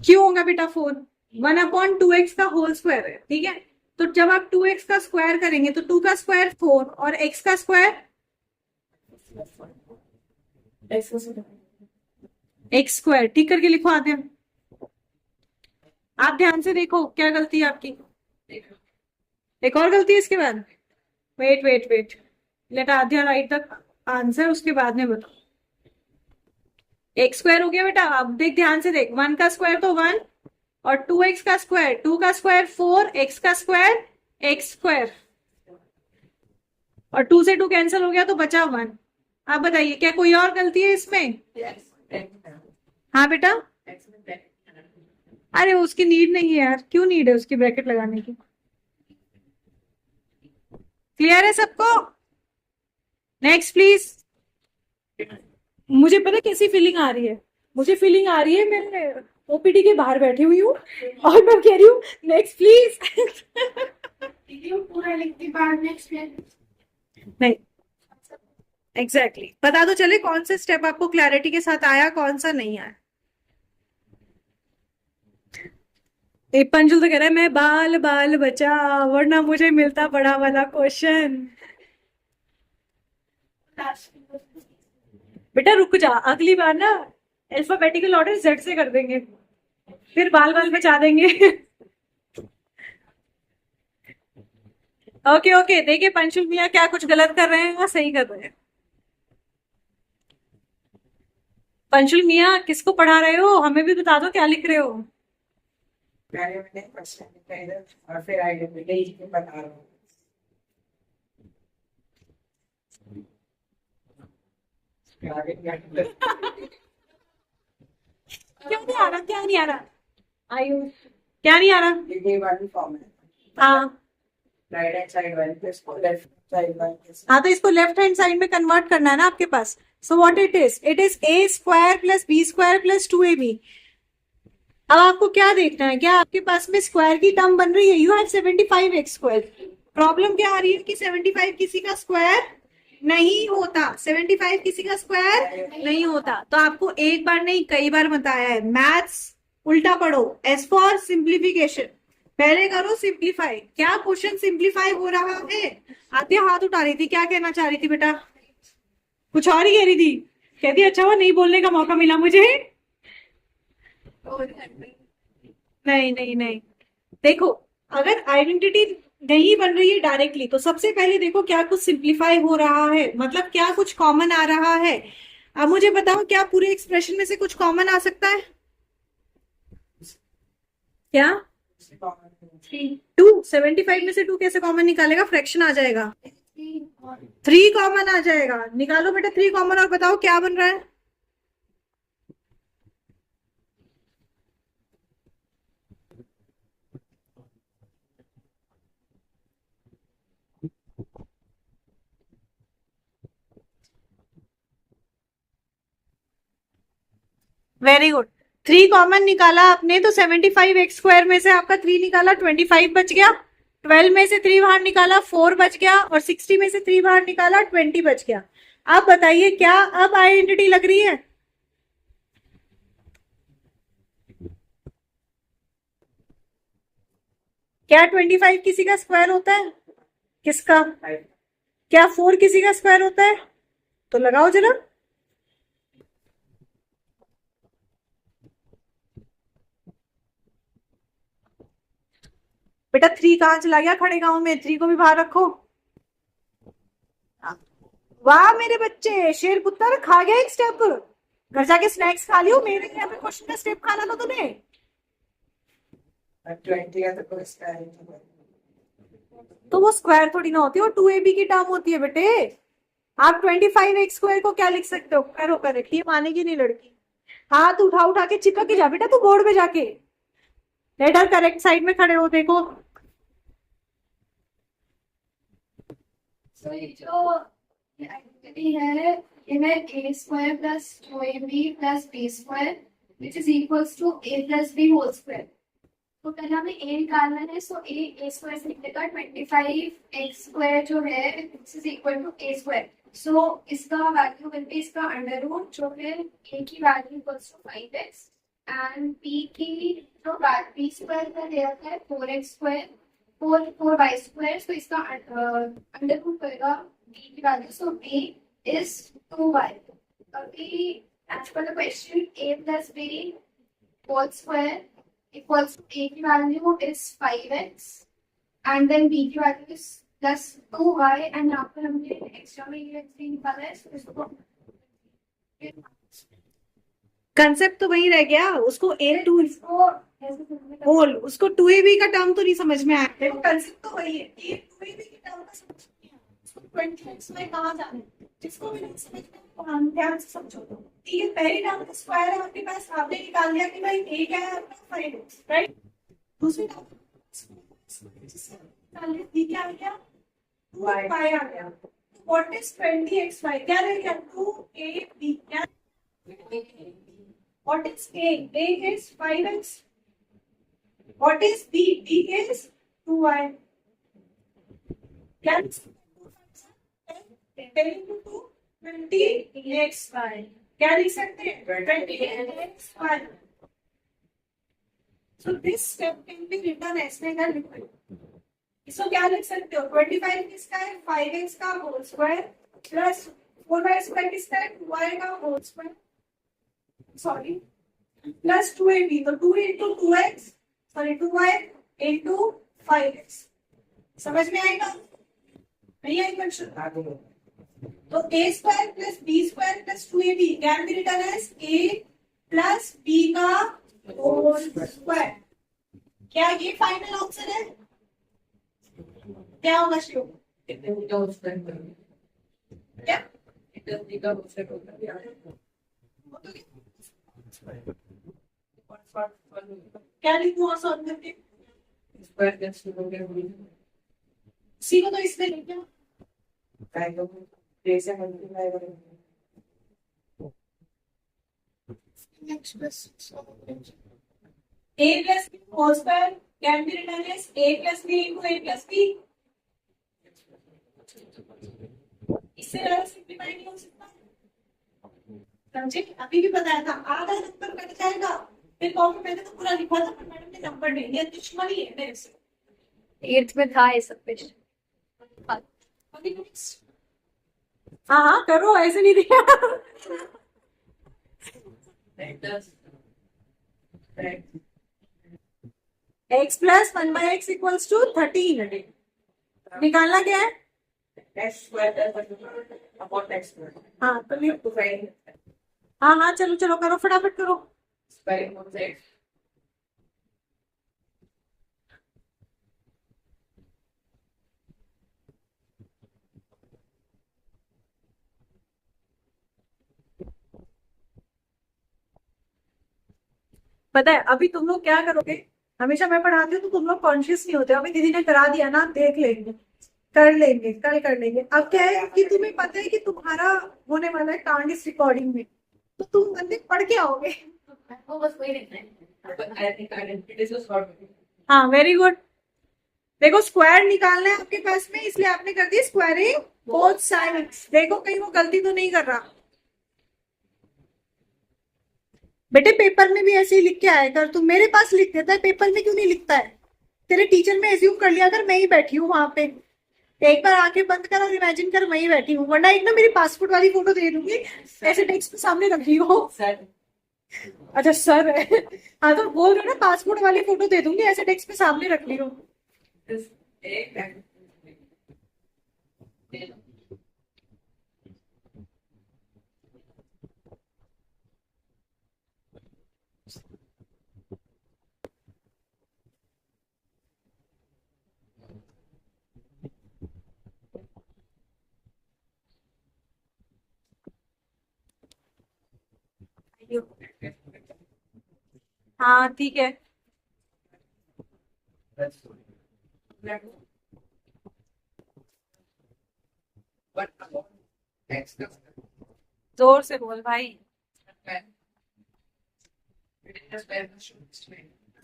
क्यों होगा बेटा 4? 1/2x का होल स्क्वायर है, ठीक है। तो जब आप 2x का स्क्वायर करेंगे तो 2 का स्क्वायर 4 और x का स्क्वायर x स्क्वायर। ठीक करके लिखो आद्या। आप ध्यान से देखो क्या गलती है आपकी। एक और गलती है इसके बाद। Wait wait wait, let Adya write the answer, उसके बाद में बताओ। एक्स स्क्वायर हो गया बेटा। अब देख, ध्यान से देख, 1 का स्क्वायर तो 1 और 2x का स्क्वायर, 2 का स्क्वायर 4, x का स्क्वायर x स्क्वायर, और 2 से 2 कैंसिल हो गया तो बचा 1। आप बताइए क्या कोई और गलती है इसमें? हाँ बेटा। अरे उसकी नीड नहीं है यार, क्यों नीड है उसकी ब्रैकेट लगाने की? क्लियर है सबको? Next please. मुझे पता कैसी फीलिंग आ रही है, मुझे फीलिंग आ रही है मैं ओपीडी के बाहर बैठी हुई हूँ और मैं कह रही हूँ नेक्स्ट प्लीज। पूरा लिखती बार नेक्स्ट। नहीं, एग्जैक्टली पता तो चले कौन से स्टेप आपको क्लैरिटी के साथ आया, कौन सा नहीं आया। एक पंजुल तो कह रहा है मैं बाल बाल बचा वरना मुझे मिलता बड़ा वाला क्वेश्चन। बेटा रुक जा, अगली बार ना अल्फाबेटिकल ऑर्डर जेड से कर देंगे, फिर बाल बाल बचा देंगे। ओके ओके, देखिए पंचुल मियाँ क्या कुछ गलत कर रहे हैं या सही कर रहे हैं। पंचुल मियाँ किसको पढ़ा रहे हो, हमें भी बता दो क्या लिख रहे हो। मैंने क्वेश्चन लिखा इधर और फिर आइडेंटिटी बता रहा हूँ। क्यों नहीं आ रहा, क्या नहीं आ रहा? आयुष क्या नहीं आ रहा? ये वाली फॉर्म है। हाँ राइट हैंड साइड वाली पे इसको लेफ्ट साइड वाली। हाँ, तो इसको लेफ्ट हैंड साइड में कन्वर्ट करना है ना आपके पास। So what it is a square plus b square plus 2ab। अब आपको क्या देखना है, क्या आपके पास में स्क्वायर की टर्म बन रही है? You have 75x square. Problem क्या आ रही है कि 75 किसी का स्क्वायर नहीं होता, 75 किसी का स्क्वायर नहीं होता। तो आपको एक बार नहीं कई बार बताया है, मैथ्स उल्टा पढ़ो। एस फॉर सिंप्लीफिकेशन, पहले करो सिंप्लीफाई। क्या क्वेश्चन सिंप्लीफाई हो रहा है? आद्या हाथ उठा रही थी, क्या कहना चाह रही थी बेटा? कुछ और ही कह रही थी, कहती अच्छा हुआ नहीं बोलने का मौका मिला मुझे। नहीं नहीं नहीं, देखो अगर आइडेंटिटी नहीं बन रही है डायरेक्टली तो सबसे पहले देखो क्या कुछ सिंप्लीफाई हो रहा है, मतलब क्या कुछ कॉमन आ रहा है। अब मुझे बताओ क्या पूरे एक्सप्रेशन में से कुछ कॉमन आ सकता है? क्या? 3 2, 75 में से 2 कैसे कॉमन निकालेगा? फ्रैक्शन आ जाएगा। 3 कॉमन आ जाएगा, निकालो बेटा 3 कॉमन और बताओ क्या बन रहा है। Very good. 3 कॉमन निकाला आपने तो 75 x² में से आपका 3 निकाला 25 बच गया। 12 में से 3 बाहर निकाला 4 बच गया, और 60 में से 3 बाहर निकाला 20 बच गया। अब बताइए क्या अब आइडेंटिटी लग रही है? क्या 25 किसी का स्क्वायर होता है? किसका? क्या 4 किसी का स्क्वायर होता है? तो लगाओ जरा। बेटा 3 कहाँ चला गया खड़े गांव में? 3 को भी बाहर रखो। वाह मेरे बच्चे, शेर पुत्र खा गया एक स्टेप। घर जाके स्नैक्स खा लियो, मेरे यहाँ पे क्वेश्चन का स्टेप खाना था तुम्हें। 20 का तो कोई स्क्वायर तो वो स्क्वायर थोड़ी ना होती है, वो 2ab की टर्म होती है बेटे। आप 25 x² को क्या लिख सकते हो? करो करेक्ट, ये मानेगी नहीं लड़की। हाथ उठा उठा के चिपक के जा बेटा तू बोर्ड पे जाके। लेटर करेक्ट साइड में खड़े हो, देखो। सो ये जो आइडेंटिटी है ये है a² plus 2ab plus b² which is equals to a plus b whole square. तो पहले हमें a निकालना है, सो a स्क्वायर से निकलेगा 25x² जो है this is equal to a²। So इसका वैल्यू विल बी इसका अंडर रूट जो है a की value equals to 5x and b की जो b² का दिया है 4x², 4y², so इसका अंडर रूट करेगा b की value, so b is 2y। अभी as per the question a plus b whole square equals to a की value is 5x and then b की value is plus 2y and यहाँ पर हमने extra में ये निकाला है, so इसको कंसेप्ट तो वही रह गया, उसको a2 इसको ऐसे करने का होल, उसको 2ab का टर्म तो नहीं समझ में आया। देखो कंसेप्ट तो वही है, ये 2ab की टर्म का समझ नहीं आया, उसको 20x में कहाँ जाना है, जिसको भी नहीं समझ में आया वो ध्यान से समझो। तो ठीक है, पहली टर्म का स्क्वायर है आपके पास, आपने निकाल दिया कि भाई a क्या है आपका 5x, राइट। दूसरी टर्म b क्या आ गया? 2y आ गया। What is 20xy? क्या रह गया? 2ab। क्या what is a? A is 5x. What is b? b is 2y. क्या 10 into 2 20xy। क्या लिख सकते हैं? 20xy. So this step can be written as a liquid. इसको क्या लिख सकते हो? 25 किसका है? 5x का होल स्क्वायर प्लस 4y² किसका है? 2y का whole square, sorry, plus 2ab, तो 2 into 2x, sorry 2y into 5x। समझ में आएगा? नहीं आई क्वेश्चन? तो a² plus b² plus 2ab can be written as a plus b का होल स्क्वायर। क्या ये फाइनल आंसर है? क्या होगा शिव? क्या क्या लिखूं और सॉल्व करके? सी को तो इसमें लिख दिया। a plus b whole square can be written as a plus b into a plus b। इससे ज्यादा सिंपलीफाई नहीं हो सकता, समझे? अभी भी बताया था आधा नंबर कट जाएगा, फिर कॉपी मैंने तो पूरा लिखा था पर मैडम ने नंबर नहीं दिया, दुश्मनी है मेरे से। 8th में था ये सब कुछ। हाँ हाँ करो, ऐसे नहीं दिया। x plus 1/x equals to 13। निकालना क्या है? हाँ तो हाँ हाँ चलो चलो करो फटाफट करो। पता है अभी तुम लोग क्या करोगे, हमेशा मैं पढ़ाती हूँ तो तुम लोग कॉन्शियस नहीं होते, अभी दीदी ने करा दिया ना, देख लेंगे, कर लेंगे, कल कर लेंगे। अब क्या है कि तुम्हें पता है कि तुम्हारा होने वाला है कांड इस रिकॉर्डिंग में, तो तुम बंदे पढ़ के आओगे। वो बस वही लिखना है। But I think identity is short. हाँ वेरी गुड। देखो स्क्वायर निकालना है आपके पास में, इसलिए आपने कर दिया स्क्वायरिंग बोथ साइड्स। देखो कहीं वो गलती तो नहीं कर रहा। बेटे पेपर में भी ऐसे ही लिख के आया कर, तू मेरे पास लिख देता है, पेपर में क्यों नहीं लिखता है? तेरे टीचर में एज्यूम कर लिया कर मैं ही बैठी हूँ वहां पे, एक बार आंखें बंद कर और इमेजिन कर मैं ही बैठी हूँ, वरना एक ना मेरी पासपोर्ट वाली फोटो दे दूंगी, ऐसे डेस्क पे सामने रख रही हो। Sir, अच्छा सर है, हाँ तो बोल रहे हो ना, पासपोर्ट वाली फोटो दे दूंगी, ऐसे डेस्क पे सामने रख ली हो। this A हाँ ठीक है। But X का जोर से बोल भाई।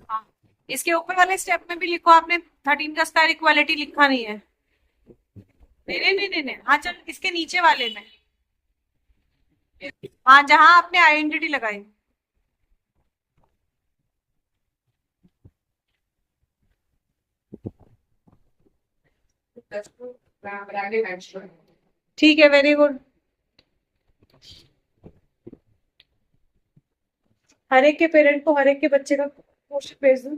हाँ इसके ऊपर वाले स्टेप में भी लिखो, आपने 13 का स्क्वायर इक्वालिटी लिखा नहीं है। नहीं नहीं नहीं नहीं नहीं, हाँ चल इसके नीचे वाले में, हाँ जहां आपने आइडेंटिटी लगाई। ठीक है वेरी गुड। हर एक के पेरेंट को हर एक के बच्चे का क्वेश्चन भेज दो।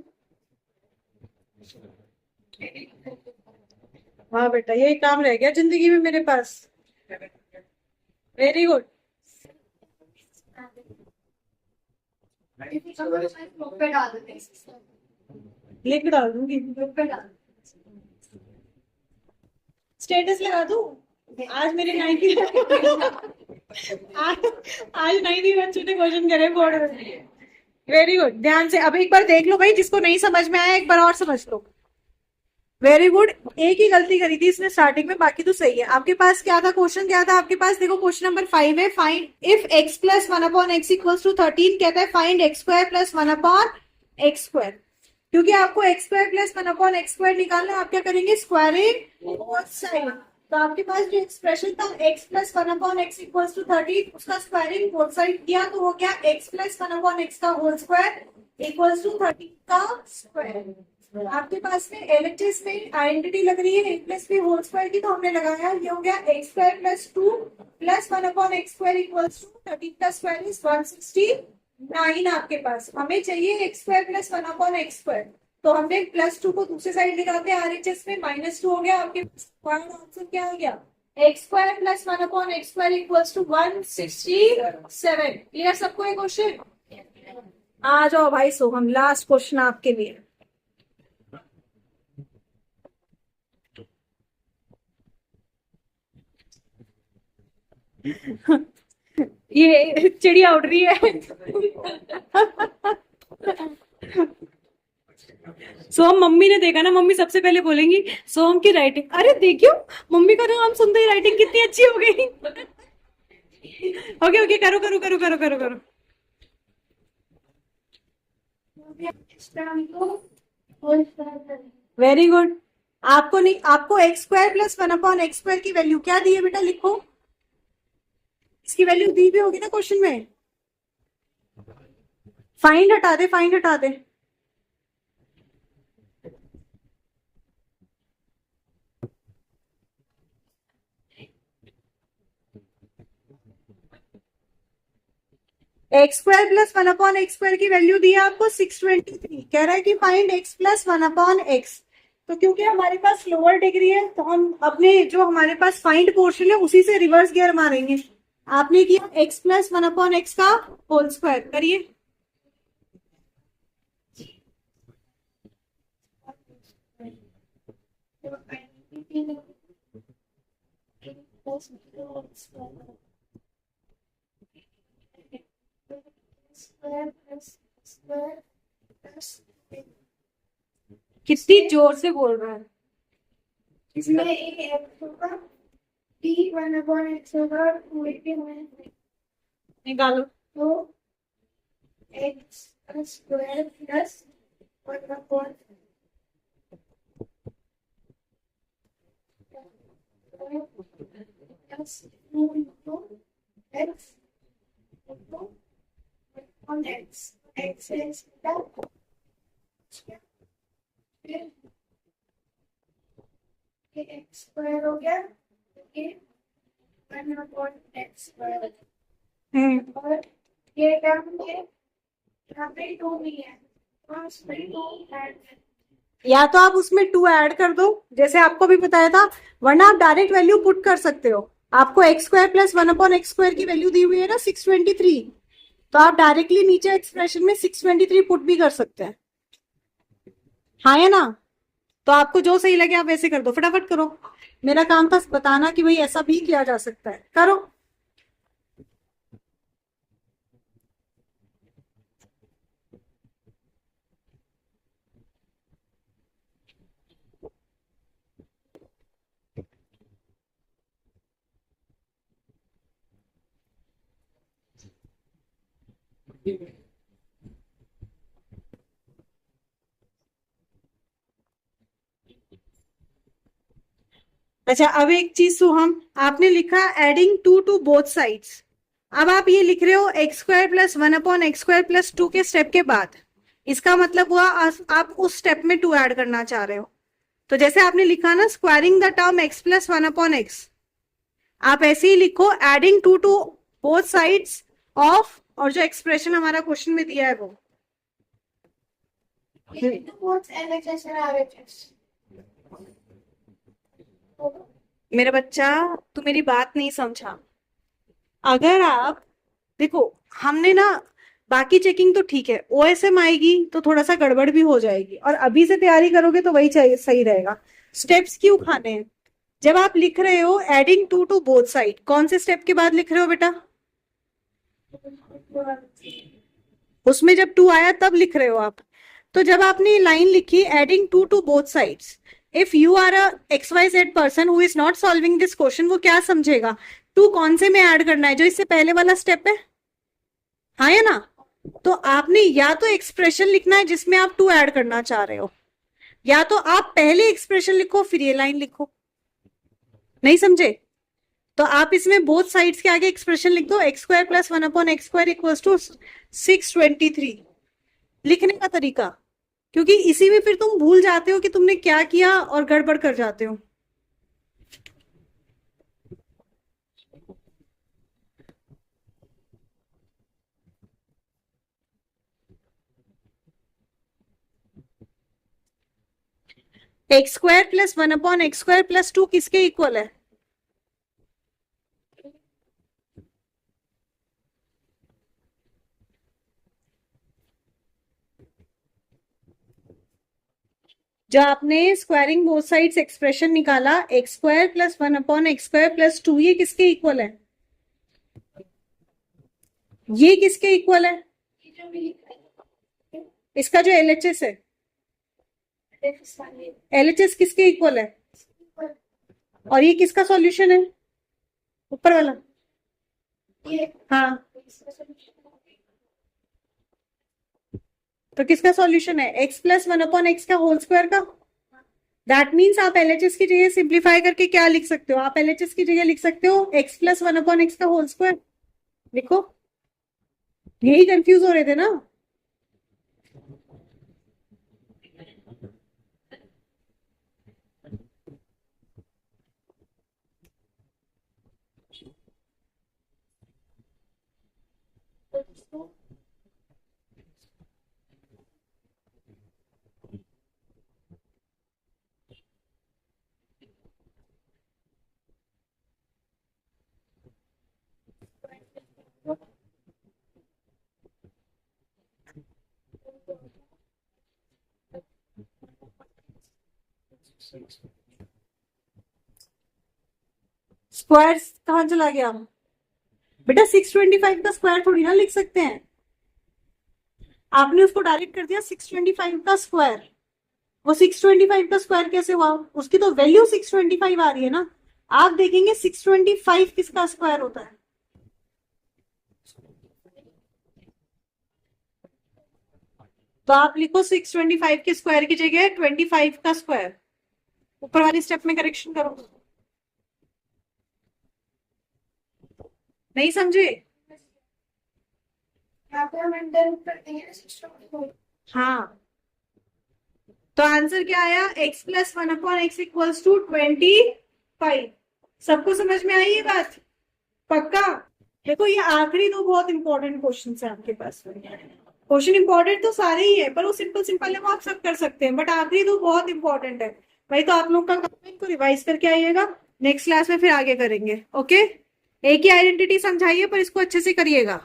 हाँ बेटा यही काम रह गया जिंदगी में मेरे पास। Very good. ग्रुप पे डाल देते हैं। लिंक डाल दूंगी, ग्रुप पे डाल स्टेटस लगा दूं। आज मेरे 90 आज 90 बच्चों ने क्वेश्चन करे बोर्ड में। वेरी गुड, ध्यान से अब एक बार देख लो भाई, जिसको नहीं समझ में आया एक बार और समझ लो। Very good. एक ही गलती करी थी इसने स्टार्टिंग में, बाकी तो सही है। आपके पास क्या था, क्वेश्चन क्या था आपके पास? देखो क्वेश्चन नंबर 5 है, find if x plus 1/x equals to 13, कहता है find x square plus 1/x square. क्योंकि आपको x square plus 1/x square निकालना है, आप क्या करेंगे, स्क्वायरिंग बोथ साइड। तो आपके पास जो एक्सप्रेशन था x plus 1/x equals to 13, उसका स्क्वायरिंग बोथ साइड किया तो हो गया x प्लस 1/x का होल स्क्वायर इक्वल्स टू 13 का स्क्वायर। आपके पास में एलएचएस में आइडेंटिटी लग रही है a plus B whole square की, तो हमने लगाया, ये हो गया x square plus 2 plus 1/x square equals to 13 का स्क्वायर इज 169। आपके पास हमें चाहिए x square plus 1/x square, तो हमने प्लस 2 को दूसरी साइड निकालते हैं, आरएचएस में -2 हो गया। आपके फाइनल आंसर क्या आ गया, x square plus 1/x square equals to 167। Clear सबको ये क्वेश्चन? आ जाओ भाई सोहम, लास्ट क्वेश्चन आपके लिए। ये चिड़िया उड़ रही है। सोहम मम्मी ने देखा ना, मम्मी सबसे पहले बोलेंगी सोहम की राइटिंग, अरे देखियो मम्मी का नाम सुनते ही राइटिंग कितनी अच्छी हो गई। ओके ओके, करो करो करो करो करो करो। Very good. आपको नहीं, आपको x square plus 1/x square की वैल्यू क्या दी है बेटा, लिखो। इसकी वैल्यू दी भी होगी ना क्वेश्चन में। फाइंड हटा दे, फाइंड हटा दे। X square plus 1/x square की वैल्यू दी है आपको 623। कह रहा है कि फाइंड x प्लस 1/x। तो क्योंकि हमारे पास लोअर डिग्री है, तो हम अपने जो हमारे पास फाइंड पोर्शन है उसी से रिवर्स गियर मारेंगे। आपने किया x प्लस 1/x का होल स्क्वायर, करिए। square plus कितनी जोर से बोल रहा है। इसमें एक x होगा, t 1/x होगा, 2 में निकालो। तो x square plus 1/x plus 2 into x into on x. X is that. फिर ये x स्क्वायर हो गया, ये 1/x स्क्वायर और ये टर्म है यहाँ पे 2 नहीं है, तो इसमें 2 ऐड कर। या तो आप उसमें 2 ऐड कर दो, जैसे आपको भी बताया था, वरना आप डायरेक्ट वैल्यू पुट कर सकते हो। आपको x square plus 1/x square की वैल्यू दी हुई है ना 623, तो आप डायरेक्टली नीचे एक्सप्रेशन में 623 पुट भी कर सकते हैं। हाँ है ना? तो आपको जो सही लगे आप वैसे कर दो, फटाफट करो। मेरा काम था बताना कि भाई ऐसा भी किया जा सकता है, करो। अच्छा, अब एक चीज सुहम, आपने लिखा एडिंग 2 टू बोथ साइड्स। अब आप ये लिख रहे हो x square plus 1/x square plus 2 के स्टेप के बाद, इसका मतलब हुआ आप उस स्टेप में 2 ऐड करना चाह रहे हो। तो जैसे आपने लिखा ना squaring the term x plus 1/x, आप ऐसे ही लिखो adding 2 to both sides of, और जो एक्सप्रेशन हमारा क्वेश्चन में दिया है वो What's LHS and RHS? मेरा बच्चा, तू मेरी बात नहीं समझा। अगर आप देखो, हमने ना बाकी चेकिंग तो ठीक है, OSM आएगी तो थोड़ा सा गड़बड़ भी हो जाएगी, और अभी से तैयारी करोगे तो वही चाहिए, सही रहेगा। स्टेप्स क्यों खाने हैं? जब आप लिख रहे हो एडिंग 2 टू बोथ साइड, कौन से स्टेप के बाद लिख रहे हो बेटा? उसमें जब 2 आया तब लिख रहे हो आप। तो जब आपने लाइन लिखी adding 2 to both sides, if you are a XYZ person who is not solving this question, वो क्या समझेगा 2 कौन से में ऐड करना है? जो इससे पहले वाला स्टेप है, हाँ है ना? तो आपने या तो एक्सप्रेशन लिखना है जिसमें आप 2 ऐड करना चाह रहे हो, या तो आप पहले एक्सप्रेशन लिखो फिर ये लाइन लिखो। नहीं समझे? तो आप इसमें बोथ साइड्स के आगे एक्सप्रेशन लिख दो, x square plus 1/x square equals to 623, लिखने का तरीका। क्योंकि इसी में फिर तुम भूल जाते हो कि तुमने क्या किया और गड़बड़ कर जाते हो। x square plus 1/x square plus 2 किसके इक्वल है? जो आपने स्क्वायरिंग बोथ साइड्स एक्सप्रेशन निकाला, x square plus 1/x square plus 2, ये किसके इक्वल है? ये किसके इक्वल है? इसका जो LHS है, LHS किसके इक्वल है? और ये किसका सॉल्यूशन है? ऊपर वाला। हाँ, तो किसका सॉल्यूशन है? x प्लस 1/x का होल स्क्वायर का। दैट मीन्स आप LHS की जगह सिंप्लीफाई करके क्या लिख सकते हो? आप LHS की जगह लिख सकते हो x प्लस 1/x का होल स्क्वायर। लिखो, यही कंफ्यूज हो रहे थे ना? स्क्वायर कहां चला गया बेटा? 625 का स्क्वायर थोड़ी ना लिख सकते हैं। आपने उसको डायरेक्ट कर दिया 625 का स्क्वायर। वो 625 का स्क्वायर कैसे हुआ? उसकी तो वैल्यू 625 आ रही है ना। आप देखेंगे 625 किसका स्क्वायर होता है? तो आप लिखो 625 के स्क्वायर की जगह 25 का स्क्वायर। ऊपर वाली स्टेप में करेक्शन करो। नहीं समझे? यहाँ पे हम इंटर करते हैं 625। हाँ, तो आंसर क्या आया? x plus 1/x equals to 25। सबको समझ में आई ये बात? पक्का? देखो ये आखिरी दो बहुत इंपॉर्टेंट क्वेश्चन है आपके पास। क्वेश्चन इंपॉर्टेंट तो सारे ही है, पर वो सिंपल सिंपल है, वो आप सब कर सकते हैं, बट आखिरी दो बहुत इंपॉर्टेंट है भाई। तो आप लोग का काम है इनको रिवाइज करके आइएगा, नेक्स्ट क्लास में फिर आगे करेंगे। ओके, एक ही आइडेंटिटी समझाइए पर इसको अच्छे से करिएगा।